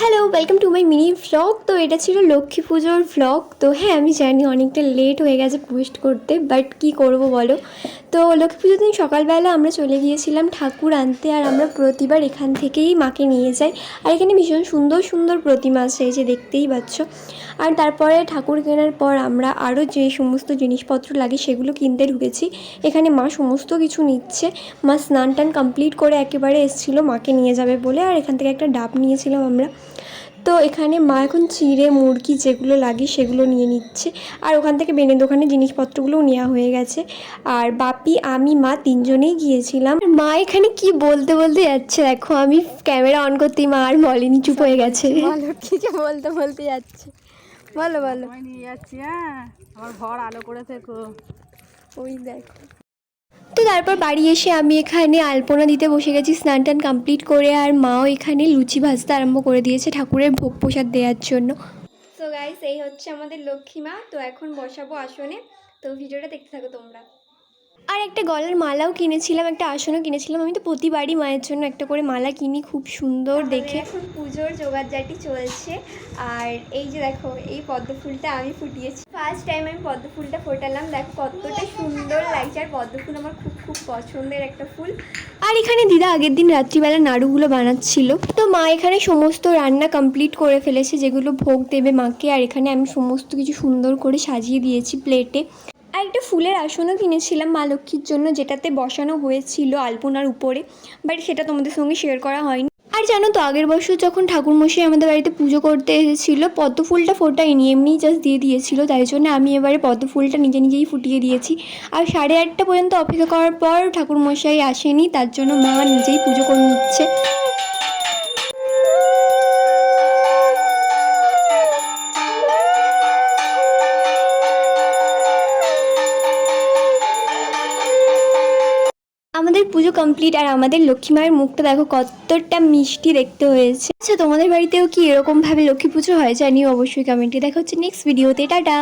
Hello, welcome to my mini vlog. তো এটা ছিল লক্ষ্মী পুজোর ভ্লগ। তো হ্যাঁ, আমি জানি অনেকটা লেট হয়ে গেছে পোস্ট করতে, বাট কি করব বলো। তো লক্ষ্মী পুজোর দিন সকালবেলা আমরা চলে গিয়েছিলাম ঠাকুর আনতে, আর আমরা প্রতিবার এখান থেকেই মাকে নিয়ে যাই। আর এখানে ভীষণ সুন্দর সুন্দর প্রতিমা আছে, এই যে দেখতেই পাচ্ছ। আর তারপরে ঠাকুর কেনার পর আমরা আরও যে সমস্ত জিনিসপত্র লাগে সেগুলো কিনতে ঢুকেছি। এখানে মা সমস্ত কিছু নিচ্ছে। মা স্নান টান কমপ্লিট করে একেবারে এসেছিলো মাকে নিয়ে যাবে বলে, আর এখান থেকে একটা ডাব নিয়েছিলাম আমরা। তো এখানে মা এখন চিড়ে মুরগি যেগুলো লাগে সেগুলো নিয়ে নিচ্ছে, আর ওখান থেকে বেনে দোকানে জিনিসপত্রগুলোও নেওয়া হয়ে গেছে। আর বাপি, আমি, মা তিনজনেই গিয়েছিলাম। মা এখানে কি বলতে বলতে যাচ্ছে, দেখো আমি ক্যামেরা অন করতেই মা আর বলেনি, চুপ হয়ে গেছে। বলো কি যে বলতে বলতে যাচ্ছে, বলো বলো। আমি নিয়ে যাচ্ছি, হ্যাঁ আমার ঘর আলো করে থেকো। ওই দেখো। তো তারপর বাড়ি এসে আমি এখানে আলপনা দিতে বসে গেছি স্নান টান কমপ্লিট করে, আর মাও এখানে লুচি ভাজতে আরম্ভ করে দিয়েছে ঠাকুরের ভোগ প্রসাদ দেওয়ার জন্য। সো গাইস, এই হচ্ছে আমাদের লক্ষ্মী মা। তো এখন বসাবো আসনে, তো ভিডিওটা দেখতে থাকো তোমরা। আর একটা গলার মালাও কিনেছিলাম, একটা আসনও কিনেছিলাম। আমি তো প্রতিবারই মায়ের জন্য একটা করে মালা কিনি, খুব সুন্দর দেখে। এখন পুজোর জোগাড়জাটি চলছে। আর এই যে দেখো, এই পদ্ম ফুলটা আমি ফুটিয়েছি। ফার্স্ট টাইম আমি পদ্ম ফুলটা ফোটালাম, দেখো কতটা সুন্দর লাগছে। আর পদ্ম ফুল আমার খুব খুব পছন্দের একটা ফুল। আর এখানে দিদা আগের দিন রাত্রিবেলা নাড়ুগুলো বানাচ্ছিল। তো মা এখানে সমস্ত রান্না কমপ্লিট করে ফেলেছে, যেগুলো ভোগ দেবে মাকে। আর এখানে আমি সমস্ত কিছু সুন্দর করে সাজিয়ে দিয়েছি প্লেটে। আর একটা ফুলের আসনও কিনেছিলাম মা লক্ষ্মীর জন্য, যেটাতে বসানো হয়েছিল আলপনার উপরে, বাট সেটা তোমাদের সঙ্গে শেয়ার করা হয়নি। আর জানো তো, আগের বছর যখন ঠাকুরমশাই আমাদের বাড়িতে পুজো করতে এসেছিলো, পদ্ম ফুলটা ফোটায়নি, এমনিই জাস্ট দিয়ে দিয়েছিল। তাই জন্য আমি এবারে পদ্ম ফুলটা নিজে নিজেই ফুটিয়ে দিয়েছি। আর 8:30 পর্যন্ত অপেক্ষা করার পর ঠাকুরমশাই আসেনি, তার জন্য মা নিজেই পুজো করে নিচ্ছে। আমাদের পুজো কমপ্লিট, আর আমাদের লক্ষ্মী মায়ের মুখটা দেখো কতটা মিষ্টি দেখতে হয়েছে। আচ্ছা, তোমাদের বাড়িতেও কি এরকমভাবে লক্ষ্মী পুজো হয় জানিও অবশ্যই কমেন্টে। দেখা হচ্ছে নেক্সট ভিডিওতে। টাটা।